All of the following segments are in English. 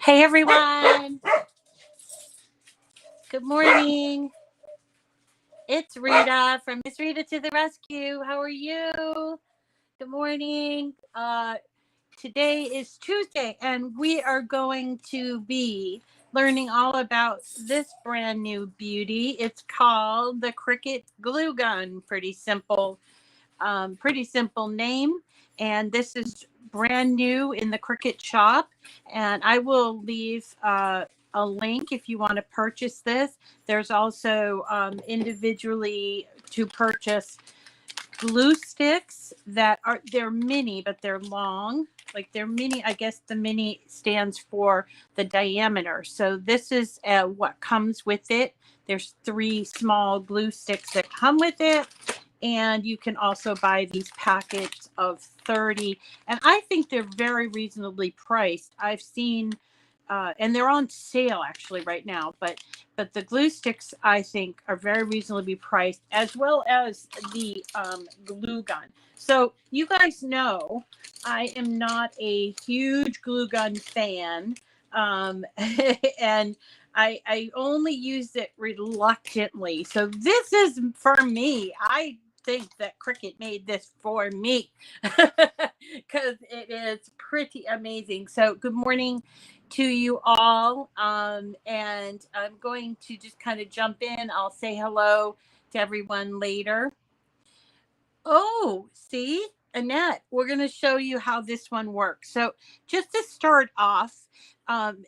Hey everyone, good morning. It's Rita from Miss Rita to the rescue. How are you? Good morning. Today is Tuesday and we are going to be learning all about this brand new beauty. It's called the Cricut Glue Gun. Pretty simple name. And this is brand new in the Cricut shop. And I will leave a link if you want to purchase this. There's also individually to purchase glue sticks they're mini, but they're long. Like they're mini, I guess the mini stands for the diameter. So this is what comes with it. There's 3 small glue sticks that come with it. And you can also buy these packets of 30. And I think they're very reasonably priced. I've seen, and they're on sale actually right now. But the glue sticks I think are very reasonably priced, as well as the glue gun. So you guys know I am not a huge glue gun fan, and I only use it reluctantly. So this is for me. I think that Cricut made this for me because it is pretty amazing. So good morning to you all. And I'm going to just kind of jump in. I'll say hello to everyone later. Oh, see, Annette, we're going to show you how this one works. So just to start off,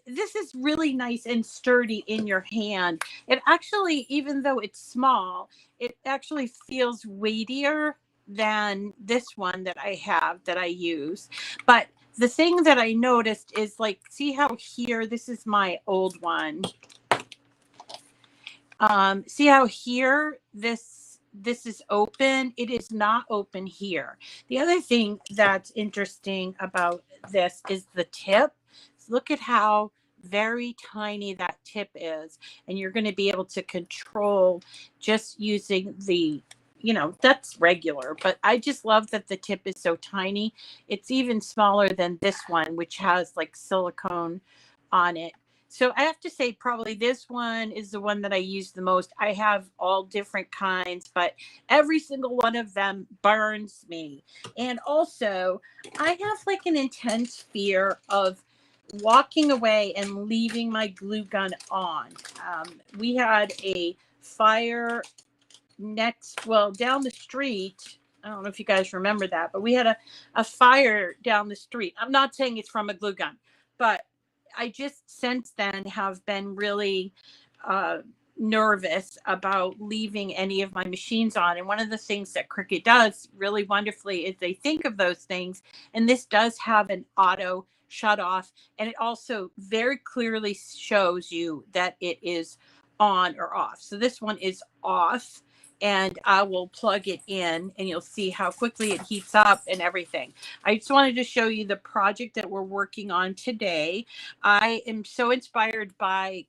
this is really nice and sturdy in your hand. It actually, even though it's small, it actually feels weightier than this one that I have that I use. But the thing that I noticed is, like, see how here, this is my old one. See how here this is open. It is not open here. The other thing that's interesting about this is the tip. Look at how very tiny that tip is, and you're going to be able to control just using the, that's regular, but I just love that the tip is so tiny. It's even smaller than this one, which has like silicone on it. So I have to say probably this one is the one that I use the most. I have all different kinds, but every single one of them burns me. And also, I have like an intense fear of walking away and leaving my glue gun on. We had a fire down the street. I don't know if you guys remember that, but we had a fire down the street. I'm not saying it's from a glue gun, but I just since then have been really nervous about leaving any of my machines on. And one of the things that Cricut does really wonderfully is they think of those things. And this does have an auto shut off. And it also very clearly shows you that it is on or off. So this one is off. And I will plug it in and you'll see how quickly it heats up and everything. I just wanted to show you the project that we're working on today. I am so inspired by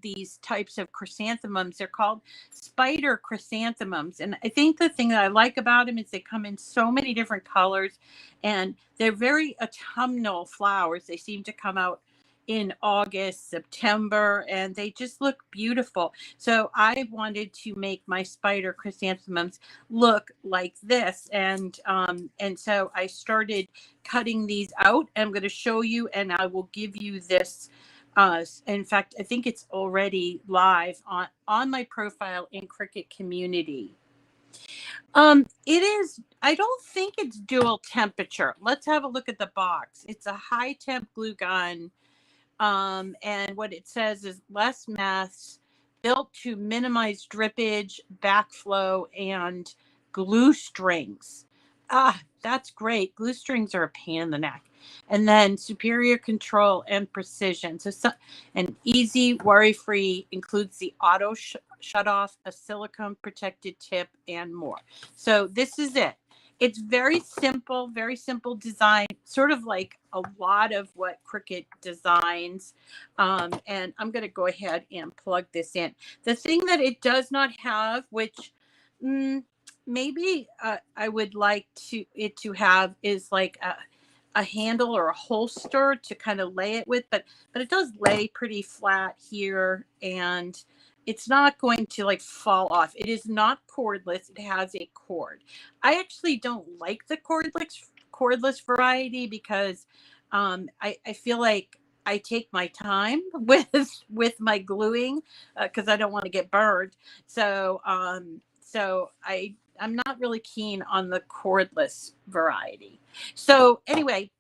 these types of chrysanthemums. They're called Spider Chrysanthemums. And I think the thing that I like about them is they come in so many different colors and they're very autumnal flowers. They seem to come out in August, September, and they just look beautiful. So I wanted to make my spider chrysanthemums look like this. And so I started cutting these out. I'm going to show you, and I will give you this. In fact, I think it's already live on my profile in Cricut Community. It is, I don't think it's dual temperature. Let's have a look at the box. It's a high temp glue gun. And what it says is less mess, built to minimize drippage, backflow, and glue strings. That's great. Glue strings are a pain in the neck. And then superior control and precision. So an easy, worry-free, includes the auto shut off, a silicone protected tip, and more. So this is it. It's very simple design, sort of like a lot of what Cricut designs. And I'm going to go ahead and plug this in. The thing that it does not have, which maybe I would like it to have, is like a handle or a holster to kind of lay it with, but it does lay pretty flat here, and it's not going to like fall off. It is not cordless. It has a cord. I actually don't like the cordless variety because I feel like I take my time with my gluing because I don't want to get burned. So I'm not really keen on the cordless variety. So anyway,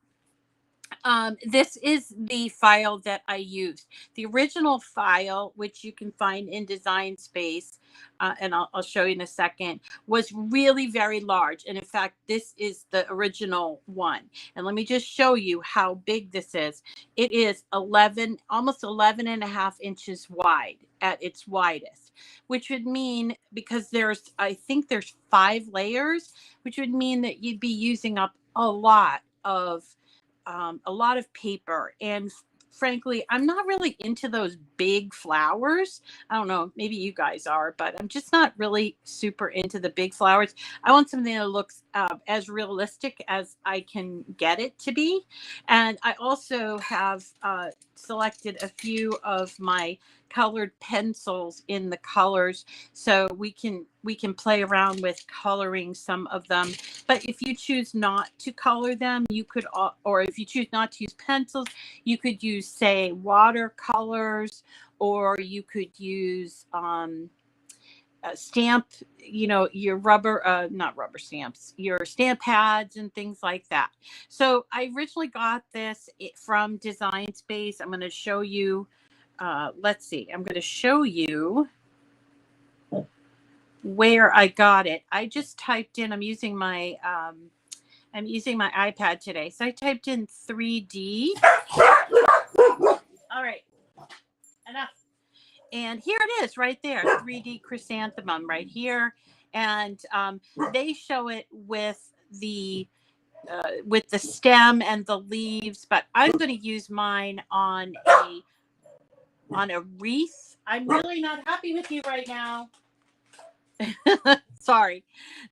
this is the file that I used. The original file, which you can find in Design Space, and I'll show you in a second, was really very large. And in fact, this is the original one. And let me just show you how big this is. It is almost 11 and a half inches wide at its widest, which would mean, because I think there's 5 layers, which would mean that you'd be using up a lot of paper. And frankly, I'm not really into those big flowers. I don't know, maybe you guys are, but I'm just not really super into the big flowers. I want something that looks as realistic as I can get it to be. And I also have selected a few of my colored pencils in the colors, so we can play around with coloring some of them. But if you choose not to color them, you could, or if you choose not to use pencils, you could use, say, watercolors, or you could use stamp, your not rubber stamps, your stamp pads and things like that. So I originally got this from Design Space. I'm going to show you. Let's see. I'm going to show you where I got it. I just typed in. I'm using my iPad today, so I typed in 3D. All right, enough. And here it is, right there, 3D chrysanthemum, right here. And they show it with the stem and the leaves, but I'm going to use mine on a wreath. I'm really not happy with you right now. Sorry.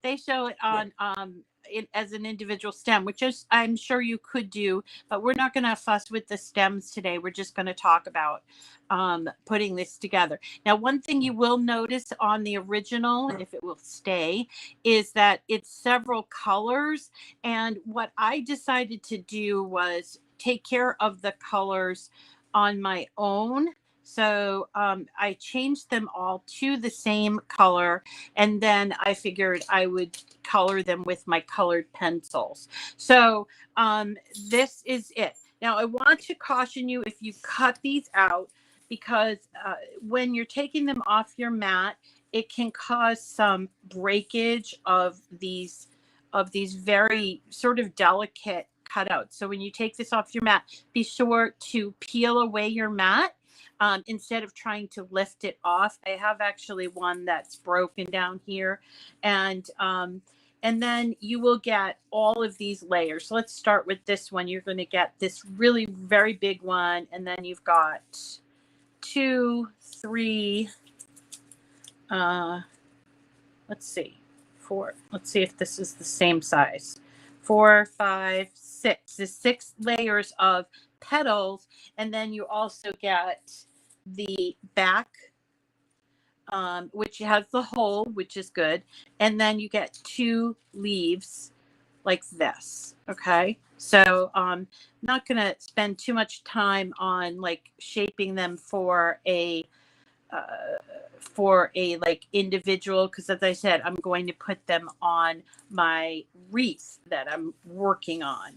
They show it on as an individual stem, which is, I'm sure you could do, but we're not going to fuss with the stems today. We're just going to talk about putting this together. Now, one thing you will notice on the original, if it will stay, is that it's several colors. And what I decided to do was take care of the colors on my own. So I changed them all to the same color, and then I figured I would color them with my colored pencils. So this is it. Now, I want to caution you if you cut these out, because when you're taking them off your mat, it can cause some breakage of these very sort of delicate cutouts. So when you take this off your mat, be sure to peel away your mat. Instead of trying to lift it off. I have actually one that's broken down here, and then you will get all of these layers. So let's start with this one. You're going to get this really very big one, and then you've got 2, 3, let's see, 4. Let's see if this is the same size. 4, 5, 6. There's 6 layers of petals, and then you also get the back, which has the hole, which is good, and then you get 2 leaves like this. Okay, so not going to spend too much time on like shaping them for a like individual, because as I said, I'm going to put them on my wreath that I'm working on.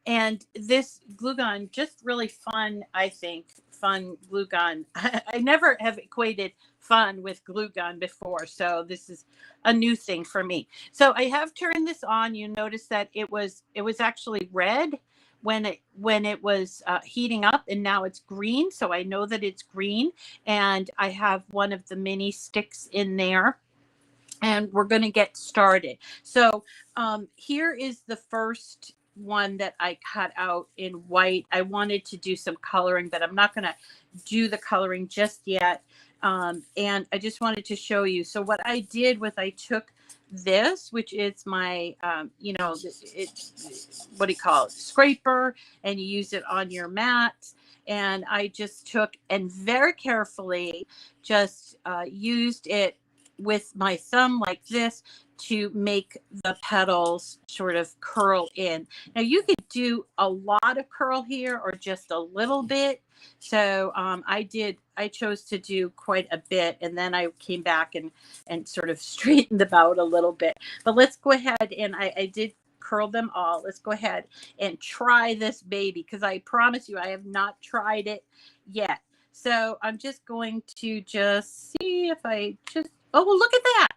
And this glue gun, just really fun, I think, fun glue gun. I never have equated fun with glue gun before, so this is a new thing for me. So I have turned this on. You notice that it was actually red when it was heating up, and now it's green. So I know that it's green, and I have one of the mini sticks in there, and we're going to get started. So here is the first one that I cut out in white. I wanted to do some coloring, but I'm not going to do the coloring just yet. And I just wanted to show you. So what I did was I took this, which is my, you know, it's, what do you call it? Scraper, and you use it on your mat. And I just took and very carefully just used it with my thumb like this to make the petals sort of curl in. Now you could do a lot of curl here or just a little bit. So I chose to do quite a bit, and then I came back and sort of straightened them out a little bit. But let's go ahead, and I did curl them all. Let's go ahead and try this baby, because I promise you I have not tried it yet. So I'm just going to just see if I just, oh, well, look at that.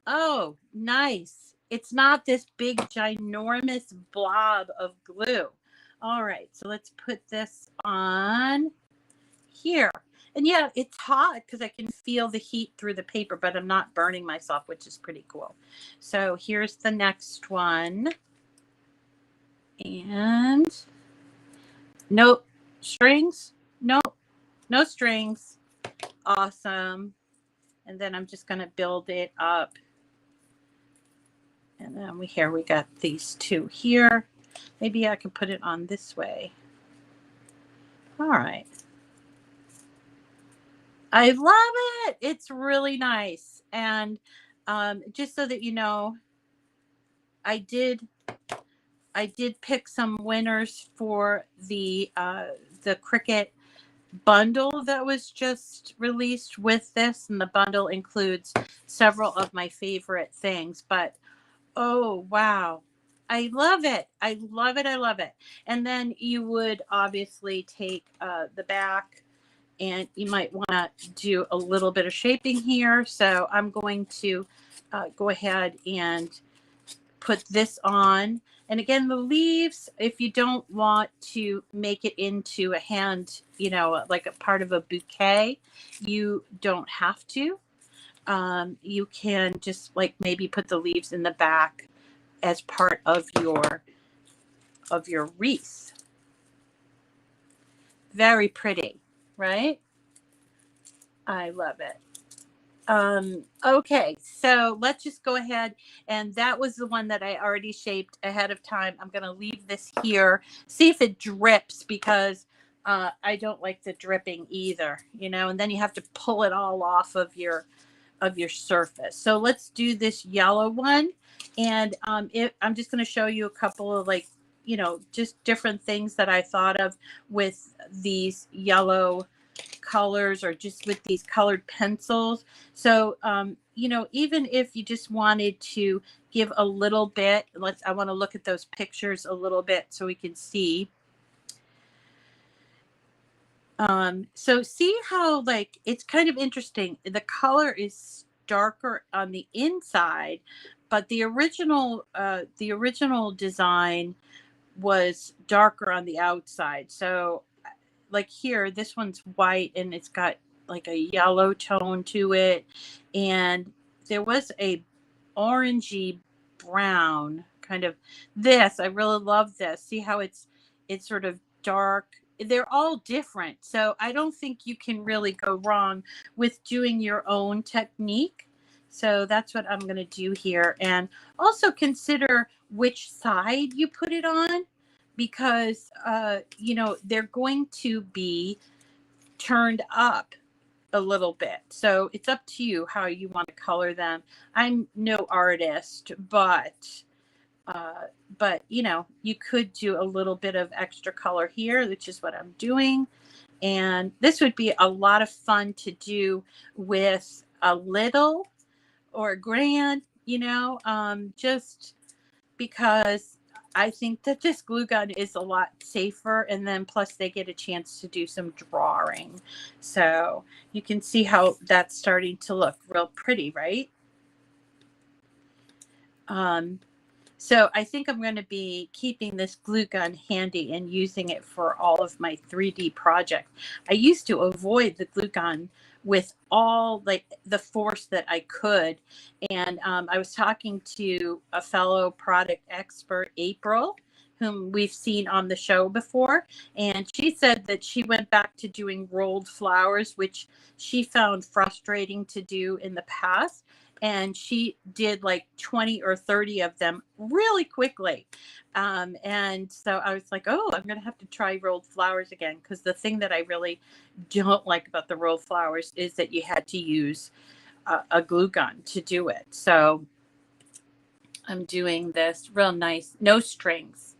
Oh, nice. It's not this big ginormous blob of glue. All right, so let's put this on here. And yeah, it's hot because I can feel the heat through the paper, but I'm not burning myself, which is pretty cool. So here's the next one. And no strings. Nope, no strings. Awesome. And then I'm just going to build it up. And then we got these two here. Maybe I can put it on this way. All right. I love it. It's really nice. And just so that you know, I did pick some winners for the Cricut bundle that was just released with this, and the bundle includes several of my favorite things. But oh wow, I love it. I love it. I love it. And then you would obviously take the back, and you might want to do a little bit of shaping here. So I'm going to go ahead and put this on. And again, the leaves, if you don't want to make it into a hand, you know, like a part of a bouquet, you don't have to. You can just like maybe put the leaves in the back as part of your wreath. Very pretty, right? I love it. Okay, so let's just go ahead, and that was the one that I already shaped ahead of time. I'm going to leave this here, see if it drips, because I don't like the dripping either, you know, and then you have to pull it all off of your surface. So let's do this yellow one, and I'm just going to show you a couple of, like, you know, just different things that I thought of with these yellow colors, or just with these colored pencils. So you know, even if you just wanted to give a little bit, I want to look at those pictures a little bit so we can see. So see how, like, it's kind of interesting. The color is darker on the inside, but the original design was darker on the outside. So like here, this one's white and it's got like a yellow tone to it, and there was a orangey brown kind of this. I really love this. See how it's sort of dark. They're all different, so I don't think you can really go wrong with doing your own technique. So that's what I'm going to do here. And also consider which side you put it on, because you know, they're going to be turned up a little bit. So it's up to you how you want to color them. I'm no artist, but you know, you could do a little bit of extra color here, which is what I'm doing. And this would be a lot of fun to do with a little or a grand, you know, just because I think that this glue gun is a lot safer, and then plus they get a chance to do some drawing. So you can see how that's starting to look real pretty, right? So I think I'm going to be keeping this glue gun handy and using it for all of my 3D projects. I used to avoid the glue gun with all, like, the force that I could. And I was talking to a fellow product expert, April, whom we've seen on the show before. And she said that she went back to doing rolled flowers, which she found frustrating to do in the past. and she did like 20 or 30 of them really quickly. And so I was like, oh, I'm going to have to try rolled flowers again, because the thing that I really don't like about the rolled flowers is that you had to use a glue gun to do it. So I'm doing this real nice, no strings.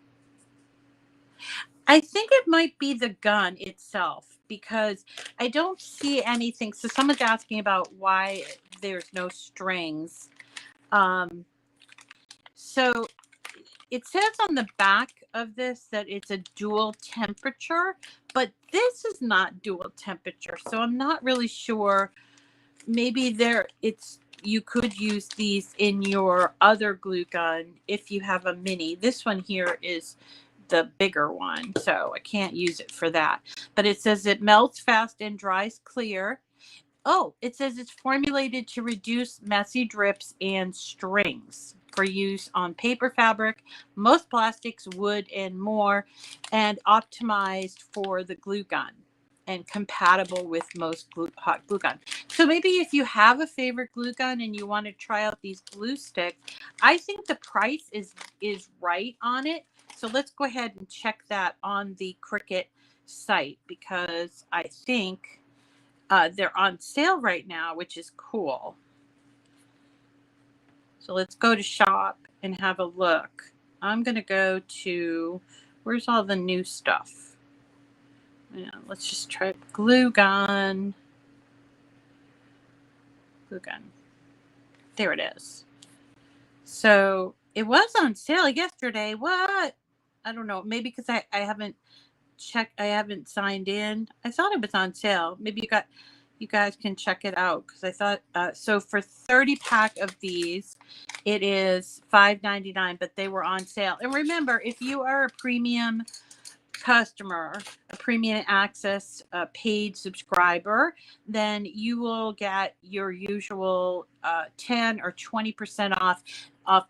I think it might be the gun itself, because I don't see anything. So someone's asking about why there's no strings. So it says on the back of this that it's a dual temperature, but this is not dual temperature. So I'm not really sure. Maybe you could use these in your other glue gun if you have a mini. This one here is the bigger one, so I can't use it for that. But it says it melts fast and dries clear. Oh, it says it's formulated to reduce messy drips and strings for use on paper, fabric, most plastics, wood, and more, and optimized for the glue gun and compatible with most hot glue gun. So maybe if you have a favorite glue gun and you want to try out these glue sticks, I think the price is right on it. So let's go ahead and check that on the Cricut site, because I think they're on sale right now, which is cool. So let's go to shop and have a look. I'm going to go to, where's all the new stuff? Yeah, let's just try glue gun. Glue gun. There it is. So it was on sale yesterday. What? I don't know. Maybe because I haven't checked. I haven't signed in. I thought it was on sale. Maybe you guys can check it out, because I thought so for 30 pack of these it is $5.99, but they were on sale. And remember, if you are a premium customer, a premium access paid subscriber, then you will get your usual 10 or 20% off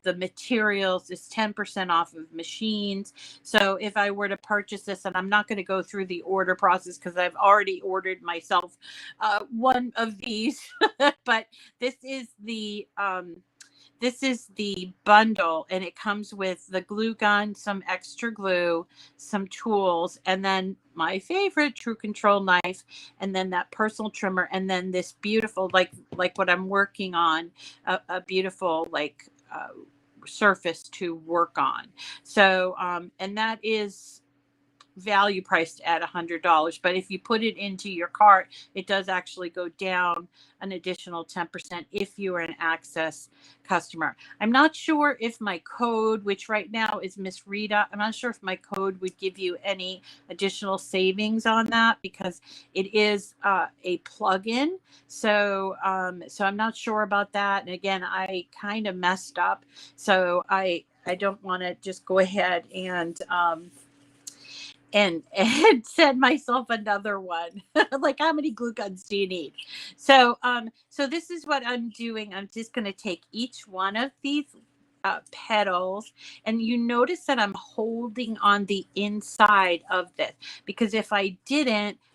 the materials. Is 10% off of machines. So if I were to purchase this, and I'm not going to go through the order process because I've already ordered myself one of these, but this is the bundle, and it comes with the glue gun, some extra glue, some tools, and then my favorite True Control knife, and then that personal trimmer, and then this beautiful, like what I'm working on, a beautiful surface to work on. So and that is value priced at $100, but if you put it into your cart, it does actually go down an additional 10% if you are an access customer. I'm not sure if my code, which right now is Miss Rita, I'm not sure if my code would give you any additional savings on that, because it is a plug-in. So so I'm not sure about that. And again, I kind of messed up, so I don't want to just go ahead and send myself another one. Like, how many glue guns do you need? So so this is what I'm doing. I'm just going to take each one of these petals, and you notice that I'm holding on the inside of this, because if I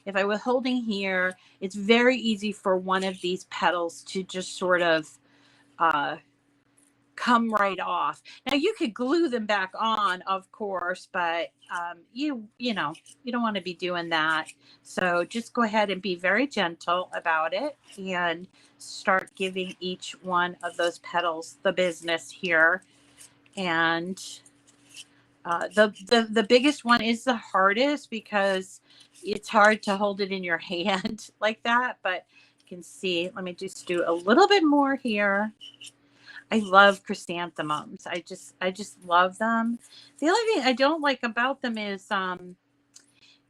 was holding here, it's very easy for one of these petals to just sort of come right off. Now you could glue them back on, of course, but you know, you don't want to be doing that. So just go ahead and be very gentle about it and start giving each one of those petals the business here. And the biggest one is the hardest, because it's hard to hold it in your hand like that. But you can see, let me just do a little bit more here. I love chrysanthemums. I just love them. The only thing I don't like about them is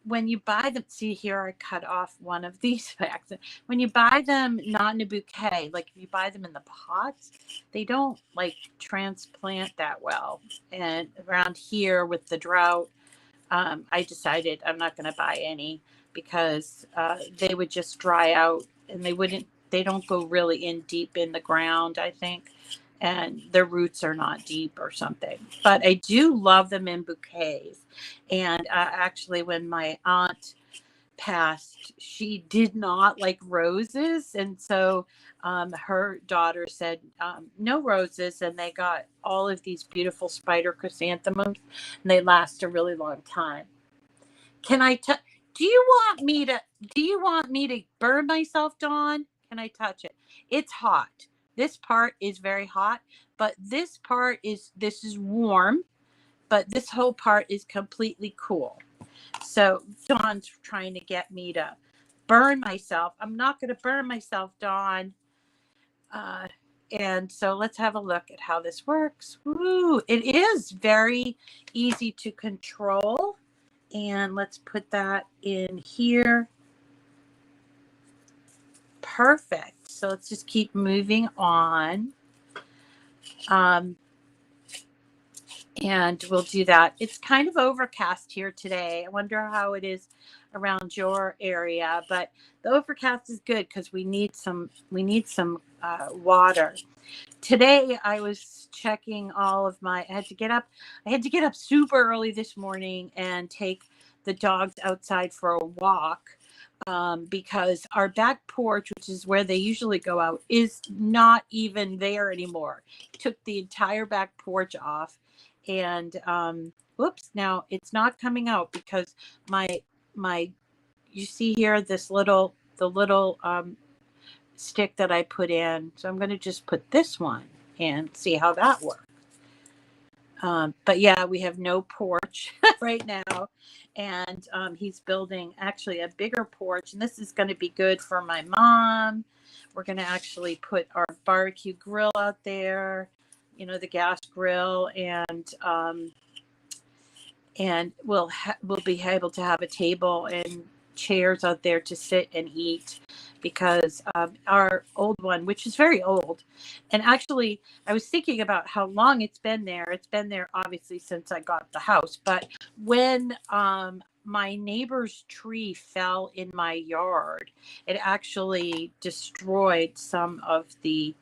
when you buy them. See here, I cut off one of these by accident. When you buy them not in a bouquet, like if you buy them in the pots, they don't like transplant that well. And around here with the drought, I decided I'm not going to buy any, because they would just dry out, and they don't go really in deep in the ground, I think, and their roots are not deep or something. But I do love them in bouquets. And actually, when my aunt passed, she did not like roses. And so her daughter said, no roses. And they got all of these beautiful spider chrysanthemums, and they last a really long time. Can I touch? Do you want me to burn myself, Dawn? Can I touch it? It's hot. This part is very hot, but this is warm, but this whole part is completely cool. So Dawn's trying to get me to burn myself. I'm not going to burn myself, Dawn. And so let's have a look at how this works. Ooh, it is very easy to control. And let's put that in here. Perfect. So let's just keep moving on. And we'll do that. It's kind of overcast here today. I wonder how it is around your area, but the overcast is good because we need some water. Today I was checking all of my, I had to get up super early this morning and take the dogs outside for a walk. Because our back porch, which is where they usually go out, is not even there anymore. Took the entire back porch off, and whoops, now it's not coming out because my you see here the little stick that I put in. So I'm going to just put this one and see how that works. But yeah, we have no porch right now, and he's building actually a bigger porch, and this is going to be good for my mom. We're going to actually put our barbecue grill out there, the gas grill, and we'll be able to have a table and chairs out there to sit and eat, because our old one, which is very old, and actually I was thinking about how long it's been there. It's been there obviously since I got the house, but when my neighbor's tree fell in my yard, it actually destroyed some of the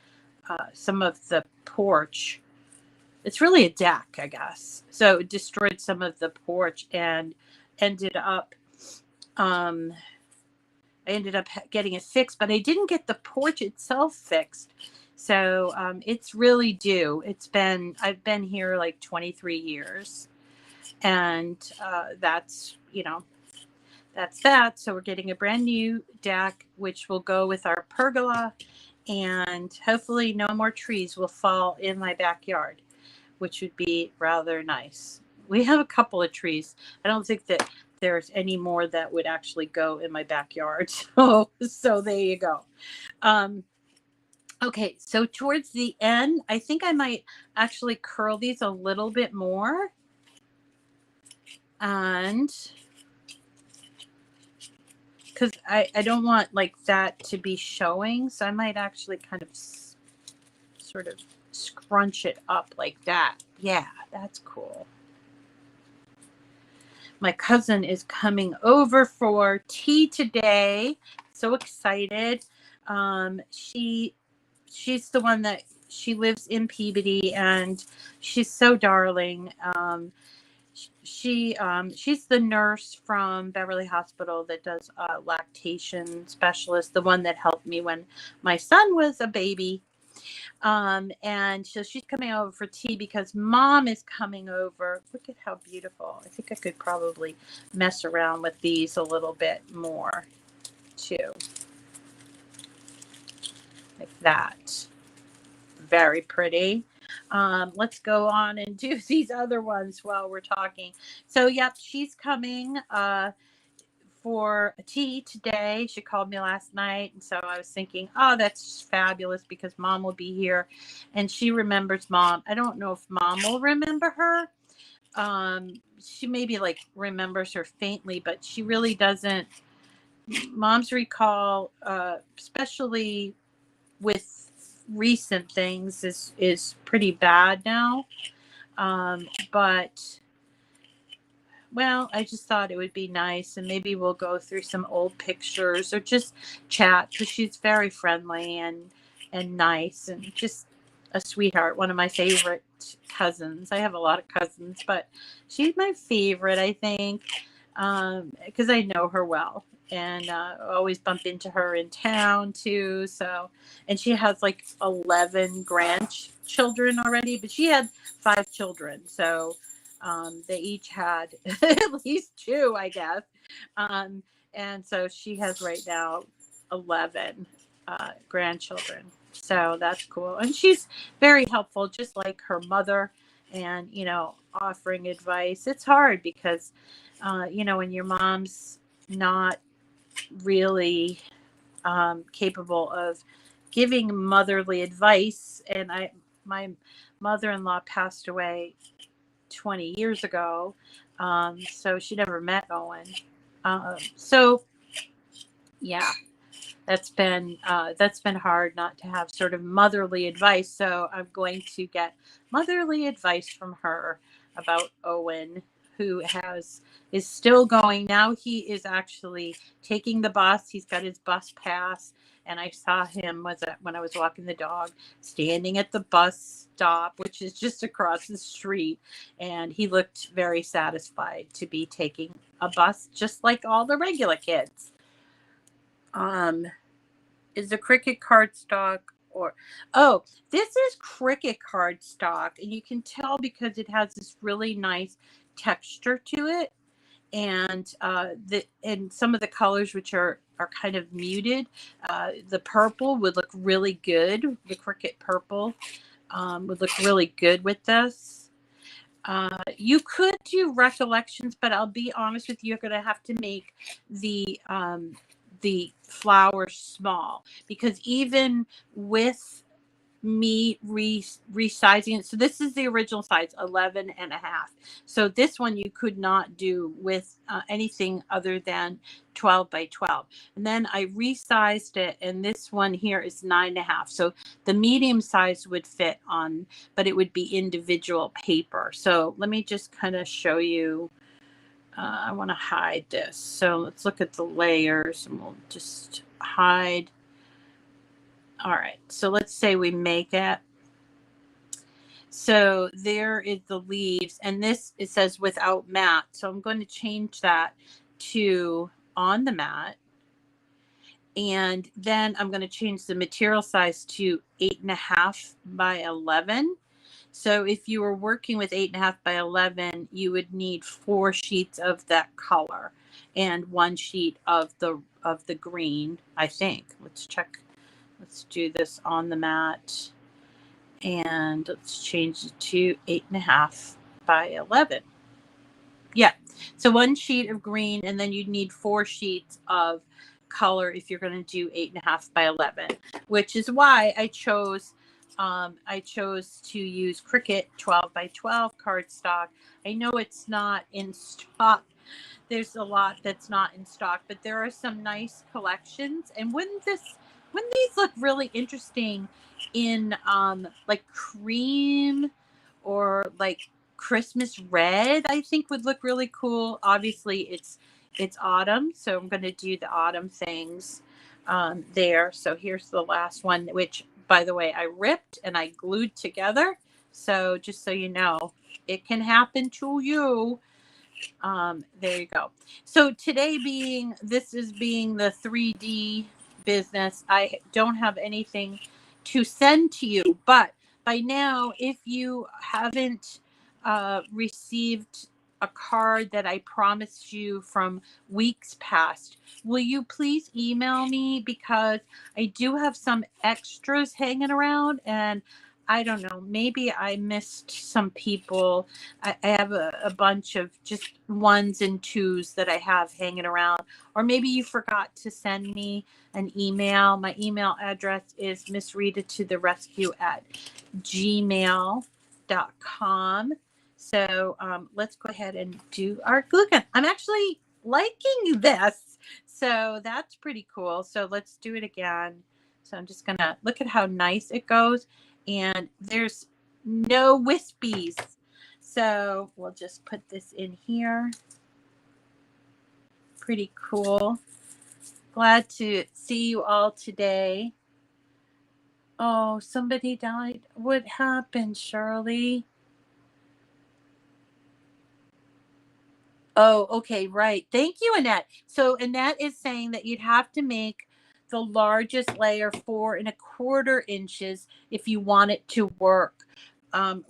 porch. It's really a deck, I guess. So it destroyed some of the porch and ended up getting it fixed, but I didn't get the porch itself fixed. So it's really due. I've been here like 23 years, and that's that. So we're getting a brand new deck, which will go with our pergola, and hopefully no more trees will fall in my backyard, which would be rather nice. We have a couple of trees. I don't think that there's any more that would actually go in my backyard. So there you go. Okay, so towards the end, I think I might actually curl these a little bit more. And because I don't want like that to be showing, so I might actually kind of sort of scrunch it up like that. Yeah, that's cool. My cousin is coming over for tea today. So excited. She's the one that she lives in Peabody, and she's so darling. She's the nurse from Beverly Hospital that does lactation specialist, the one that helped me when my son was a baby. And so she's coming over for tea because Mom is coming over. Look at how beautiful. I think I could probably mess around with these a little bit more too. Like that. Very pretty. Let's go on and do these other ones while we're talking. So, yep, she's coming for a tea today. She called me last night, and so I was thinking, oh, that's just fabulous because Mom will be here, and she remembers Mom. I don't know if Mom will remember her. She maybe like remembers her faintly, but she really doesn't. Mom's recall, especially with recent things, is pretty bad now. But well, I just thought it would be nice, and maybe we'll go through some old pictures or just chat, because she's very friendly and nice and just a sweetheart. One of my favorite cousins. I have a lot of cousins, but she's my favorite, I think, because I know her well. and always bump into her in town too. So, and she has like 11 grandchildren already, but she had 5 children. So they each had at least 2, I guess. Um, and so she has right now 11 grandchildren. So that's cool. And she's very helpful, just like her mother, and, you know, offering advice. It's hard because, you know, when your mom's not really capable of giving motherly advice. And my mother-in-law passed away 20 years ago, so she never met Owen. So yeah, that's been hard not to have sort of motherly advice. So I'm going to get motherly advice from her about Owen, who is still going now. He is actually taking the bus. He's got his bus pass, and I saw him when I was walking the dog, standing at the bus stop, which is just across the street, and he looked very satisfied to be taking a bus, just like all the regular kids. Is the Cricut cardstock this is Cricut cardstock, and you can tell because it has this really nice texture to it, and some of the colors, which are kind of muted. The purple would look really good. The Cricut purple would look really good with this. You could do recollections, but I'll be honest with you, you're going to have to make the flower small, because even with me resizing it, so this is the original size, 11 and a half. So this one you could not do with anything other than 12 by 12. And then I resized it, and this one here is 9.5. So the medium size would fit on, but it would be individual paper. So let me just kind of show you. I want to hide this. So let's look at the layers, and we'll just hide. All right. So let's say we make it. So there is the leaves, and this, it says without mat. So I'm going to change that to on the mat. And then I'm going to change the material size to 8.5 by 11. So if you were working with 8.5 by 11, you would need 4 sheets of that color and 1 sheet of the green, I think. Let's check. Let's do this on the mat, and let's change it to 8.5 by 11. Yeah. So 1 sheet of green, and then you'd need 4 sheets of color if you're going to do 8.5 by 11, which is why I chose to use Cricut 12 by 12 cardstock. I know it's not in stock. There's a lot that's not in stock, but there are some nice collections. And wouldn't these look really interesting in like cream or like Christmas red? I think would look really cool. Obviously it's autumn, so I'm going to do the autumn things there. So here's the last one, which, by the way, I ripped and I glued together. So just so you know, it can happen to you. There you go. So today being the 3D business, I don't have anything to send to you, but by now, if you haven't received a card that I promised you from weeks past, will you please email me, because I do have some extras hanging around, and I don't know, maybe I missed some people. I have a bunch of just 1s and 2s that I have hanging around. Or maybe you forgot to send me an email. My email address is missrita@gmail.com. So let's go ahead and do our glue gun. I'm actually liking this. So that's pretty cool. So let's do it again. So I'm just going to look at how nice it goes. And there's no wispies. So we'll just put this in here. Pretty cool. Glad to see you all today. Oh, somebody died. What happened, Shirley? Oh, okay, right. Thank you, Annette. So Annette is saying that you'd have to make the largest layer 4¼ inches if you want it to work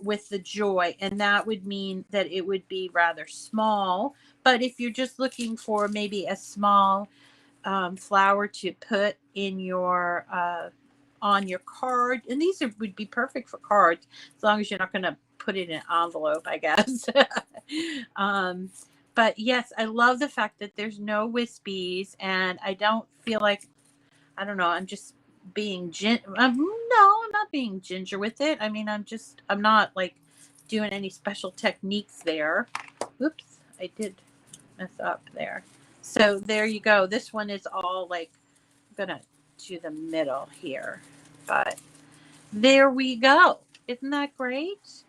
with the joy, and that would mean that it would be rather small. But if you're just looking for maybe a small flower to put in your on your card, and these would be perfect for cards as long as you're not going to put it in an envelope, I guess. um, but yes, I love the fact that there's no wispies, and I don't feel like, I don't know, I'm just being no, I'm not being ginger with it. I mean, I'm not like doing any special techniques there. Oops, I did mess up there. So there you go. This one is all like, I'm gonna do the middle here, but there we go. Isn't that great?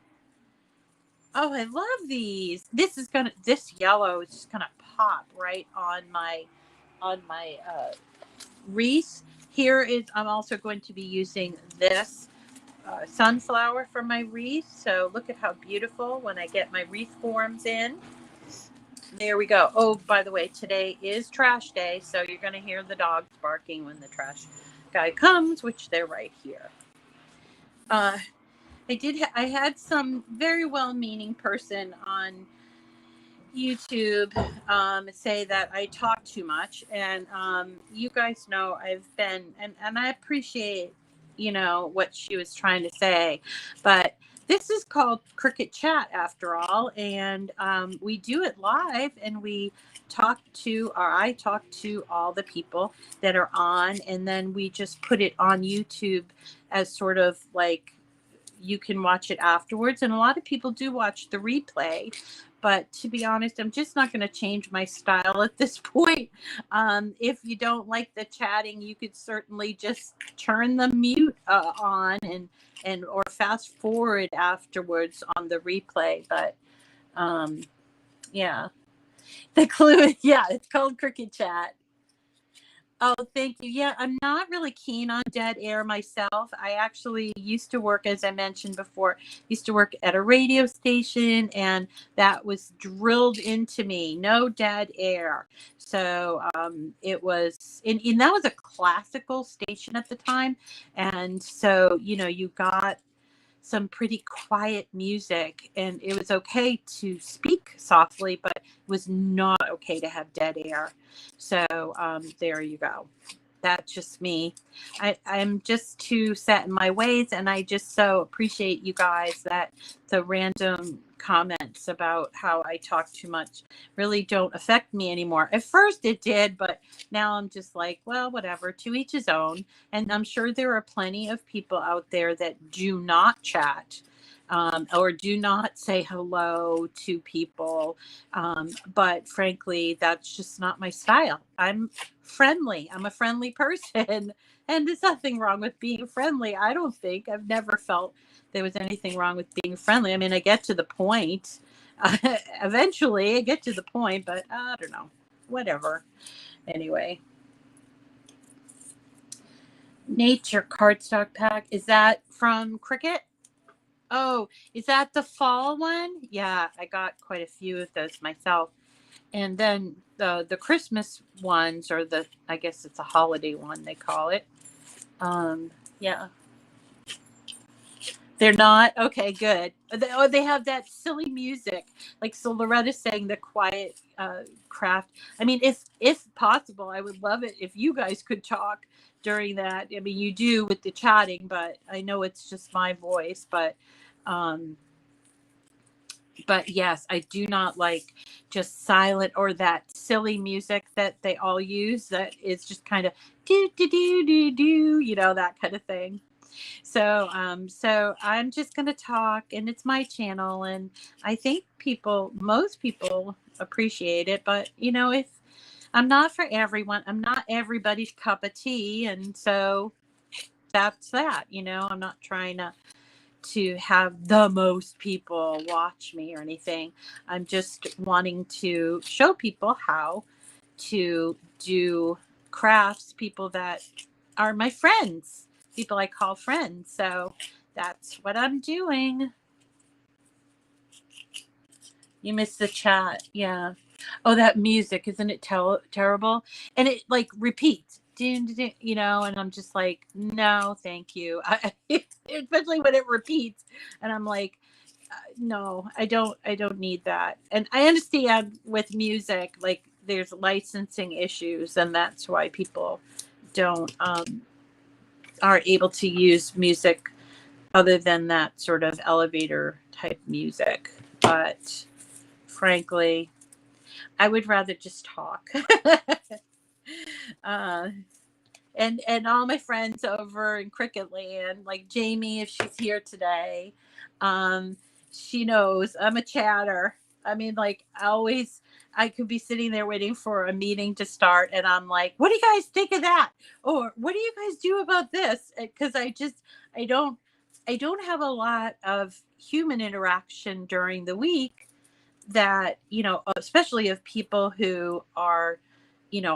Oh, I love these. This yellow is just gonna pop right on my wreath. Here is, I'm also going to be using this sunflower for my wreath. So look at how beautiful when I get my wreath forms in. There we go. Oh, by the way, today is trash day, so you're going to hear the dogs barking when the trash guy comes, which they're right here. I had some very well-meaning person on YouTube say that I talk too much, and you guys know I've been, and I appreciate, you know, what she was trying to say, but this is called Cricut Chat after all, and we do it live, and I talk to all the people that are on, and then we just put it on YouTube as sort of like, you can watch it afterwards, and a lot of people do watch the replay. But to be honest, I'm just not going to change my style at this point. If you don't like the chatting, you could certainly just turn the mute on, and or fast forward afterwards on the replay. But yeah, the clue, yeah, it's called Cricut Chat. Oh, thank you. Yeah, I'm not really keen on dead air myself. I actually used to work, as I mentioned before, used to work at a radio station, and that was drilled into me. No dead air. So it was, and that was a classical station at the time. And so, you know, you got some pretty quiet music, and it was okay to speak softly, but it was not okay to have dead air. So there you go. That's just me. I'm just too set in my ways, and I just so appreciate you guys that the random comments about how I talk too much really don't affect me anymore. At first it did, but now I'm just like, well, whatever, to each his own. And I'm sure there are plenty of people out there that do not chat, or do not say hello to people. But frankly, that's just not my style. I'm friendly. I'm a friendly person. And there's nothing wrong with being friendly. I don't think. I've never felt there was anything wrong with being friendly. I mean, I get to the point. Eventually, I get to the point, but I don't know. Whatever. Anyway. Nature cardstock pack. Is that from Cricut? Oh, is that the fall one? Yeah, I got quite a few of those myself. And then the Christmas ones, or the, I guess it's a holiday one they call it. Yeah. They're not? Okay, good. They have that silly music. Like, so Loretta's saying the quiet craft. I mean, if possible, I would love it if you guys could talk during that. I mean, you do with the chatting, but I know it's just my voice. Um, but yes, I do not like just silent or that silly music that they all use. That is just kind of do do do do do, you know, that kind of thing. So I'm just going to talk, and it's my channel, and I think most people appreciate it, but you know, if I'm not for everyone, I'm not everybody's cup of tea. And so that's that, you know, I'm not trying to have the most people watch me or anything. I'm just wanting to show people how to do crafts, people that are my friends, people I call friends. So that's what I'm doing. You missed the chat. Yeah. Oh, that music, isn't it terrible? And it like repeats, ding, ding, ding, and I'm just like, no, thank you. Especially when it repeats, and I'm like, no, I don't need that. And I understand with music, like there's licensing issues, and that's why people don't are able to use music other than that sort of elevator type music. But frankly, I would rather just talk. uh, and all my friends over in Cricut Land, like Jamie, if she's here today, um, she knows I'm a chatter. I mean, like I could be sitting there waiting for a meeting to start, and I'm like, "What do you guys think of that?" Or "What do you guys do about this?" Because I don't, I don't have a lot of human interaction during the week that especially of people who are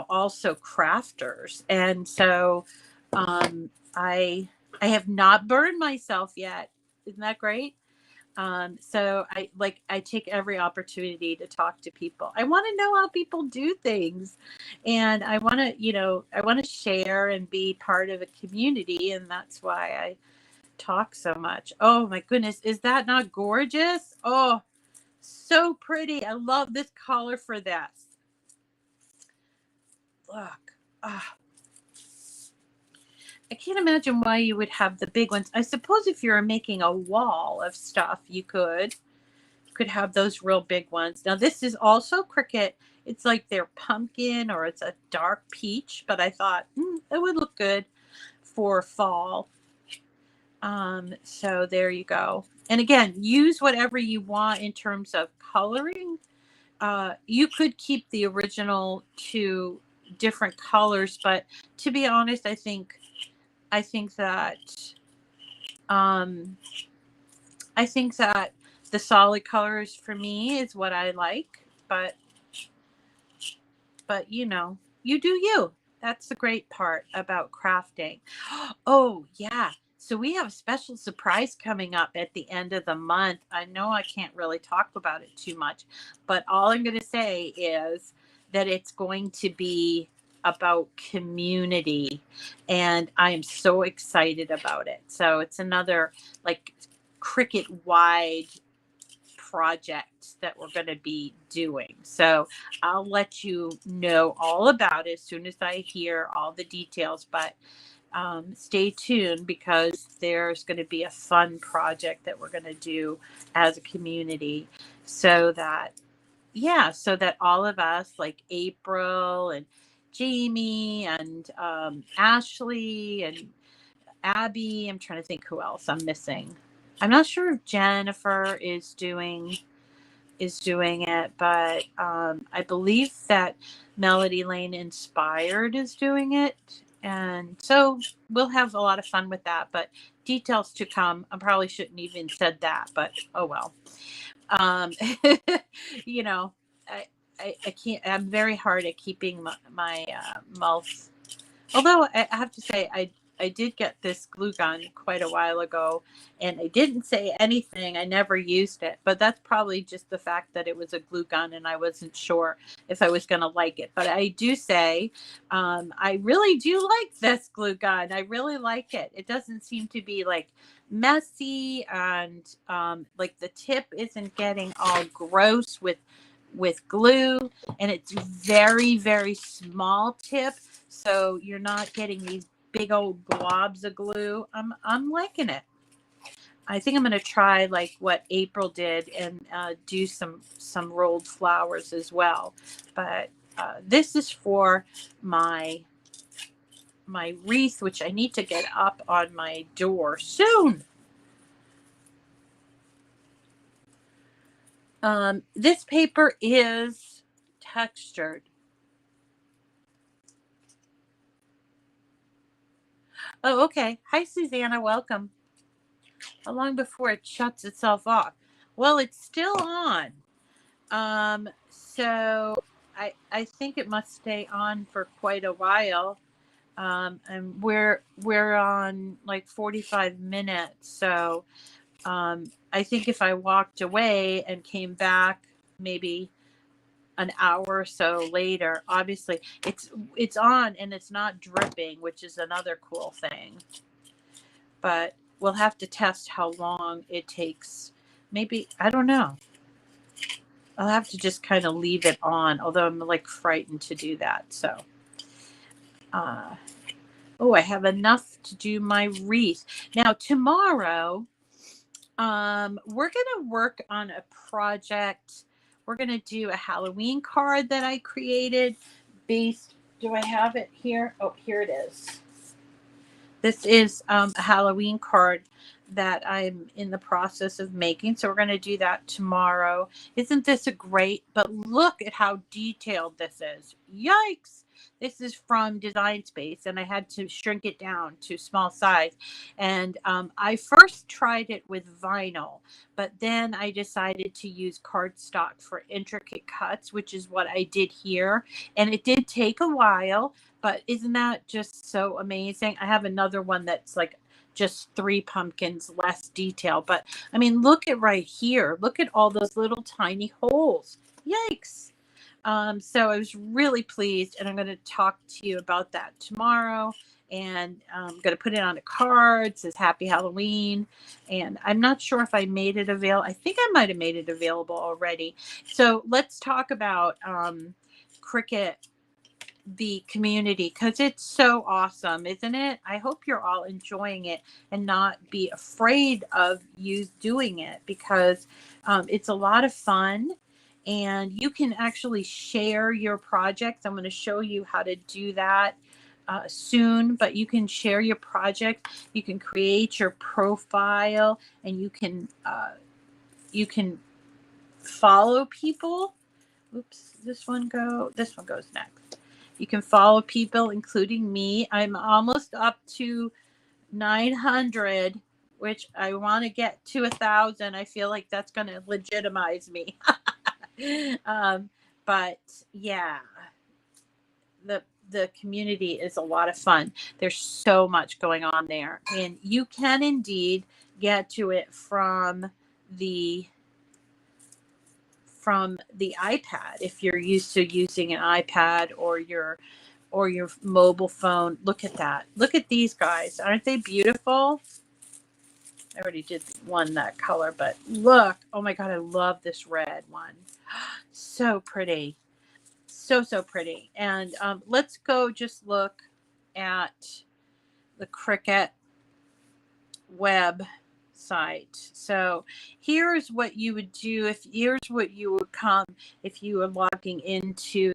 also crafters. And so I have not burned myself yet. Isn't that great? So I take every opportunity to talk to people. I want to know how people do things, and I want to share and be part of a community, and that's why I talk so much. Oh my goodness, is that not gorgeous? Oh, so pretty. I love this color for this. Look. Ah, I can't imagine why you would have the big ones. I suppose if you're making a wall of stuff, you could have those real big ones. Now this is also Cricut. It's like their pumpkin or it's a dark peach, but I thought it would look good for fall. So there you go. And again, use whatever you want in terms of coloring. You could keep the original two different colors, but to be honest, I think that um, I think that the solid colors for me is what I like. But you do you. That's the great part about crafting. Oh yeah. So we have a special surprise coming up at the end of the month. I know I can't really talk about it too much, but all I'm going to say is that it's going to be about community, and I am so excited about it. So it's another like Cricut wide project that we're going to be doing. So I'll let you know all about it as soon as I hear all the details. But stay tuned, because there's going to be a fun project that we're going to do as a community, so that so that all of us, like April and Jamie and Ashley and Abby, I'm trying to think who else I'm missing. I'm not sure if Jennifer is doing it, but I believe that Melody Lane Inspired is doing it. And so we'll have a lot of fun with that, but details to come. I probably shouldn't even said that, but oh well. Um, you know, I can't, I'm very hard at keeping my mouth. Although I have to say, I did get this glue gun quite a while ago, and I didn't say anything. I never used it, but that's probably just the fact that it was a glue gun and I wasn't sure if I was going to like it. But I do say, I really do like this glue gun. I really like it. It doesn't seem to be like messy, and like the tip isn't getting all gross with glue, and it's very, very small tip, so you're not getting these big old globs of glue. I'm liking it. I think I'm going to try like what April did and do some rolled flowers as well. But this is for my wreath, which I need to get up on my door soon. This paper is textured. Oh, okay. Hi, Susanna. Welcome. How long before it shuts itself off? Well, it's still on. So I think it must stay on for quite a while. And we're on like 45 minutes. So I think if I walked away and came back maybe an hour or so later, obviously it's on and it's not dripping, which is another cool thing. But we'll have to test how long it takes. Maybe, I don't know. I'll have to just kind of leave it on, although I'm like frightened to do that. So, oh, I have enough to do my wreath. Now, tomorrow, we're going to work on a project. We're going to do a Halloween card that I created based. Do I have it here? Oh, here it is. This is a Halloween card that I'm in the process of making. So we're going to do that tomorrow. Isn't this a great? But look at how detailed this is. Yikes. This is from Design Space, and I had to shrink it down to small size. And I first tried it with vinyl, but then I decided to use cardstock for intricate cuts, which is what I did here. And it did take a while, but isn't that just so amazing? I have another one that's like just 3 pumpkins, less detail. But I mean, look at right here. Look at all those little tiny holes. Yikes. So I was really pleased, and I'm going to talk to you about that tomorrow. And I'm going to put it on a card. It says Happy Halloween. And I'm not sure if I made it available. I think I might have made it available already. So let's talk about Cricut, the community, because it's so awesome, isn't it? I hope you're all enjoying it and not be afraid of you doing it, because it's a lot of fun. And you can actually share your projects. I'm going to show you how to do that soon, but you can share your project. You can create your profile, and you can follow people. Oops, this one goes next. You can follow people, including me. I'm almost up to 900, which I want to get to 1,000. I feel like that's going to legitimize me. But yeah, the community is a lot of fun. There's so much going on there, and you can indeed get to it from the iPad if you're used to using an iPad or your mobile phone. Look at that. Look at these guys. Aren't they beautiful? I already did one that color, but look. Oh my God, I love this red one. So pretty. So pretty. And let's go just look at the Cricut web site. So here's what you would do here's what you would come if you were logging into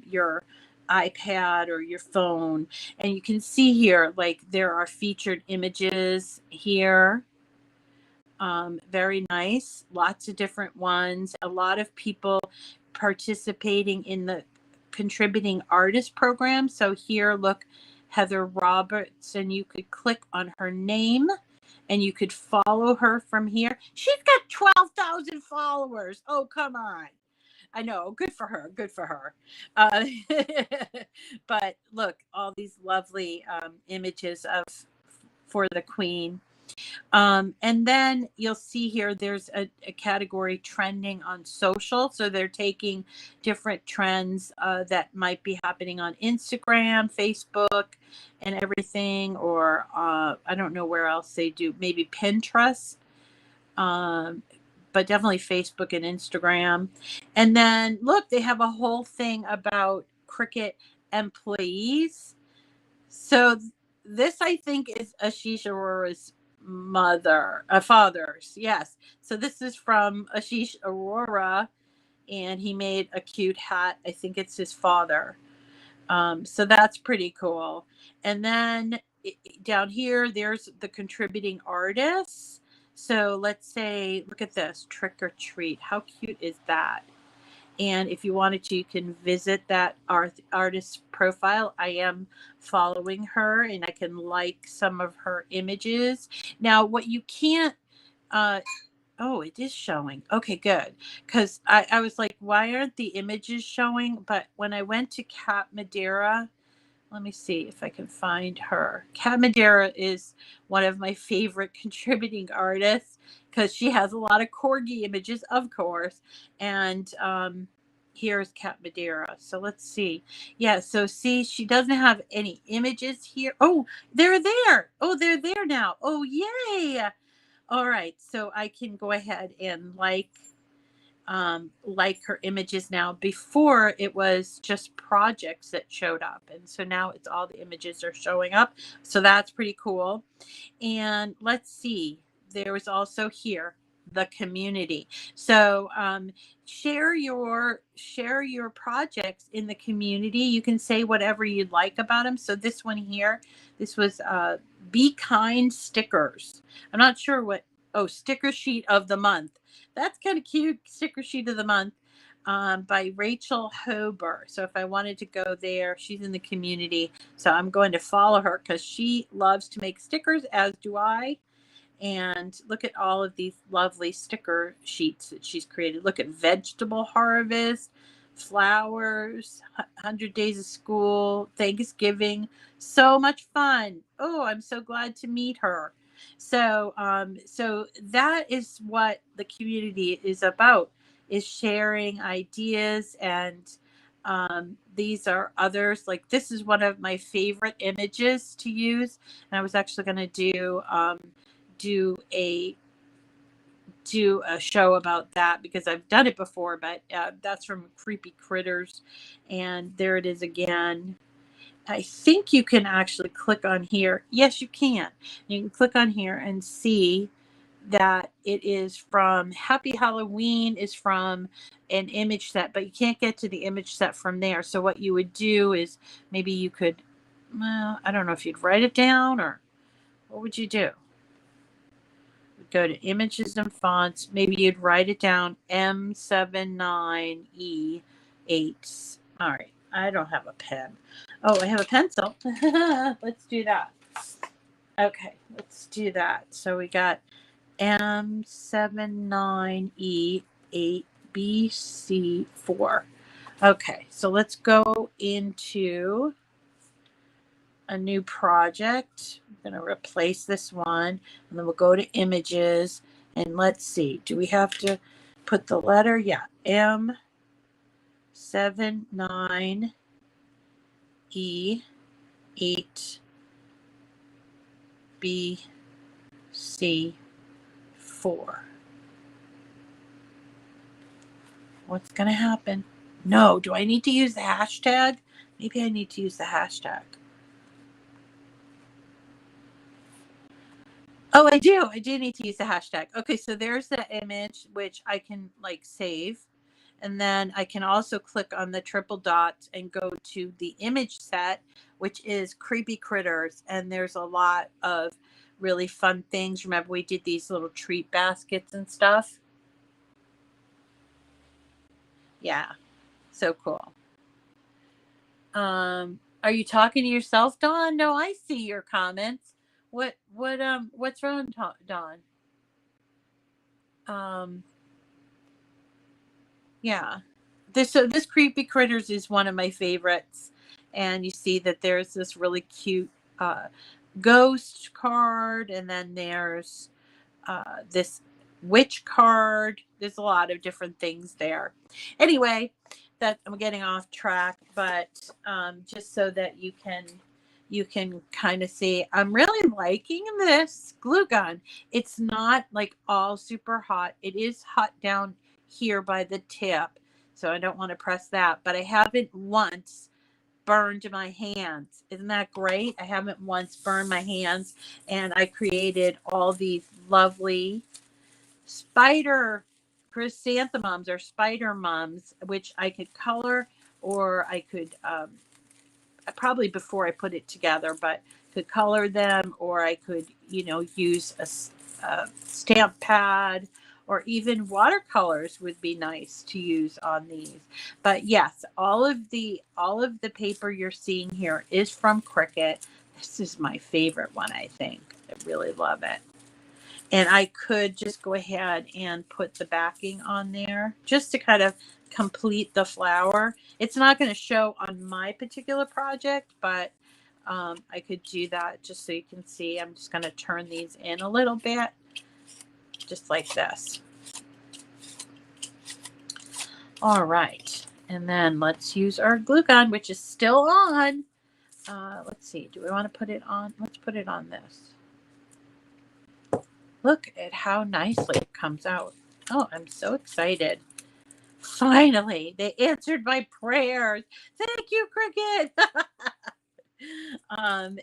your iPad or your phone, and you can see here, like, there are featured images here. Very nice. Lots of different ones. A lot of people participating in the contributing artist program. So here, look, Heather Roberts, and you could click on her name and you could follow her from here. She's got 12,000 followers. Oh, come on. I know. Good for her. Good for her. But look, all these lovely images for the Queen. And then you'll see here, there's a category trending on social. So they're taking different trends that might be happening on Instagram, Facebook, and everything. Or I don't know where else they do, maybe Pinterest, but definitely Facebook and Instagram. And then look, they have a whole thing about Cricut employees. So this, I think, is Ashish Arora's father's. Yes. So this is from Ashish Arora, and he made a cute hat. I think it's his father. So that's pretty cool. And then down here, there's the contributing artists. So let's say, look at this, Trick or Treat. How cute is that? And if you wanted to, you can visit that artist's profile. I am following her, and I can like some of her images. Now, what you can't, oh, it is showing. Okay, good. Because I was like, why aren't the images showing? But when I went to Cat Madeira, let me see if I can find her. Cat Madeira is one of my favorite contributing artists because she has a lot of corgi images, of course. And Here's Cat Madeira. So let's see. Yeah, so see, she doesn't have any images here. Oh, they're there. Oh, they're there now. Oh, yay. All right, so I can go ahead and like her images now. Before it was just projects that showed up, and so now it's all the images are showing up. So that's pretty cool. And let's see, there was also here the community. So share your projects in the community. You can say whatever you'd like about them. So this one here, this was Be Kind stickers. I'm not sure what. Oh, sticker sheet of the month. That's kind of cute. Sticker sheet of the month. By Rachel Hober. So if I wanted to go there, she's in the community. So I'm going to follow her because she loves to make stickers, as do I. And look at all of these lovely sticker sheets that she's created. Look at vegetable harvest, flowers, 100 days of school, Thanksgiving. So much fun. Oh, I'm so glad to meet her. So, so that is what the community is about, is sharing ideas. And these are others. Like this is one of my favorite images to use. And I was actually going to do a show about that because I've done it before, but that's from Creepy Critters. And there it is again. I think you can actually click on here. Yes, you can. You can click on here and see that it is from Happy Halloween, is from an image set, but you can't get to the image set from there. So what you would do is maybe you could, well, I don't know if you'd write it down or what would you do? Go to images and fonts. Maybe you'd write it down, M79E8. All right. I don't have a pen. Oh, I have a pencil. Let's do that. Okay, let's do that. So we got M79E8BC4. Okay, so let's go into a new project. I'm going to replace this one, and then we'll go to images, and let's see, do we have to put the letter? Yeah, M79E8BC4. What's going to happen? No, do I need to use the hashtag? Maybe I need to use the hashtag. Oh, I do. I do need to use the hashtag. Okay, so there's the image, which I can like save. And then I can also click on the triple dot and go to the image set, which is Creepy Critters. And there's a lot of really fun things. Remember, we did these little treat baskets and stuff. Yeah, so cool. Are you talking to yourself, Dawn? No, I see your comments. What's wrong, Dawn? Yeah. This Creepy Critters is one of my favorites. And you see that there's this really cute ghost card, and then there's this witch card. There's a lot of different things there. Anyway, that I'm getting off track, but just so that you can kind of see, I'm really liking this glue gun. It's not like all super hot. It is hot down here by the tip, so I don't want to press that, but I haven't once burned my hands. Isn't that great? I haven't once burned my hands, and I created all these lovely spider chrysanthemums or spider mums, which I could color, or I could probably before I put it together, but could color them, or I could, use a stamp pad, or even watercolors would be nice to use on these. But yes, all of the paper you're seeing here is from Cricut. This is my favorite one, I think. I really love it. And I could just go ahead and put the backing on there just to kind of complete the flower. It's not going to show on my particular project, but I could do that just so you can see. I'm just going to turn these in a little bit, just like this. All right. And then let's use our glue gun, which is still on. Let's see. Do we want to put it on? Let's put it on this. Look at how nicely it comes out. Oh, I'm so excited. Finally, they answered my prayers. Thank you, Cricut.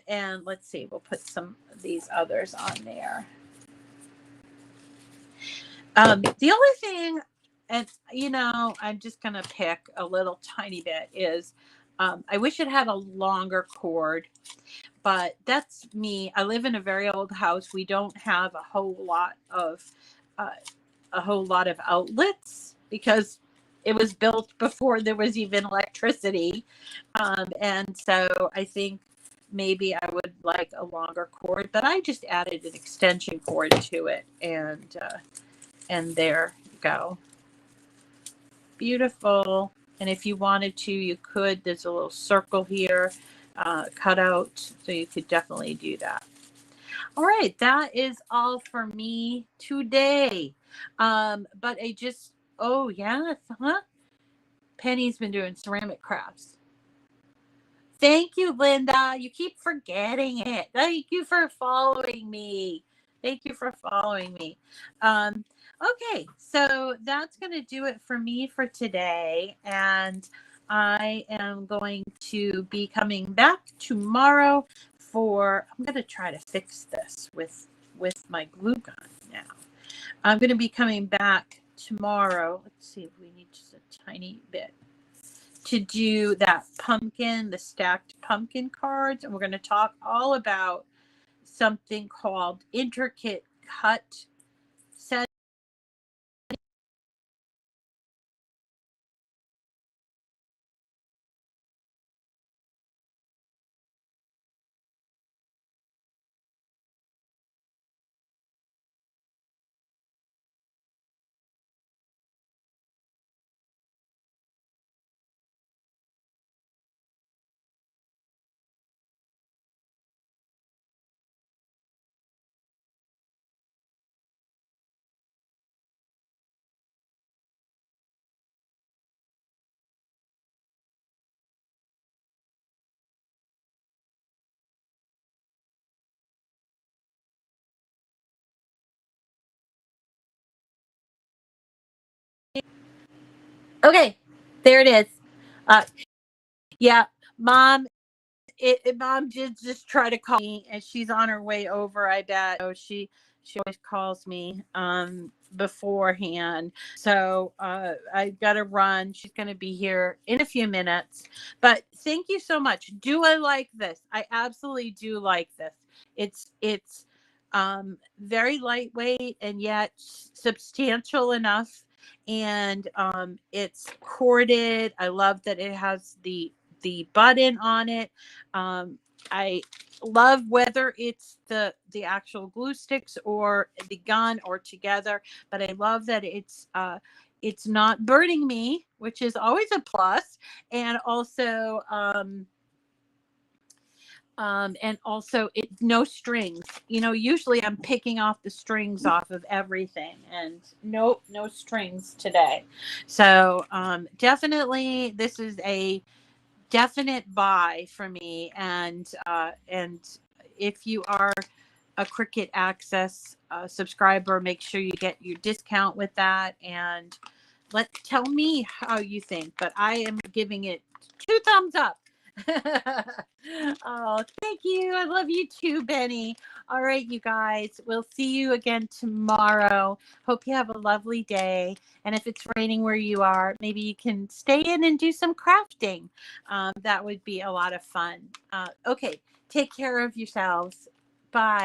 And let's see. We'll put some of these others on there. The only thing, and you know, I'm just going to pick a little tiny bit, is I wish it had a longer cord, but that's me. I live in a very old house. We don't have a whole lot of outlets because it was built before there was even electricity. And so I think maybe I would like a longer cord, but I just added an extension cord to it, and there you go. Beautiful. And if you wanted to, you could. There's a little circle here cut out, so you could definitely do that. All right, that is all for me today. But I just, oh yeah, huh? Penny's been doing ceramic crafts. Thank you, Linda. You keep forgetting it. Thank you for following me. Thank you for following me. Okay, so that's going to do it for me for today. And I am going to be coming back tomorrow I'm going to try to fix this with my glue gun now. I'm going to be coming back tomorrow. Let's see if we need just a tiny bit to do that pumpkin, the stacked pumpkin cards. And we're going to talk all about something called intricate cut set. Okay, there it is. Yeah, Mom, Mom did just try to call me, and she's on her way over, I bet. So she always calls me beforehand. So I gotta run. She's gonna be here in a few minutes. But thank you so much. Do I like this? I absolutely do like this. It's very lightweight and yet substantial enough. And it's corded. I love that it has the button on it. I love whether it's the actual glue sticks or the gun or together, but I love that it's not burning me, which is always a plus. And also it no strings. You know, usually I'm picking off the strings off of everything, and no strings today. So definitely this is a definite buy for me. And if you are a Cricut Access subscriber, make sure you get your discount with that, and tell me how you think. But I am giving it 2 thumbs up. Oh, thank you. I love you too, Benny. All right, you guys, we'll see you again tomorrow. Hope you have a lovely day. And if it's raining where you are, maybe you can stay in and do some crafting. That would be a lot of fun. Okay, take care of yourselves. Bye.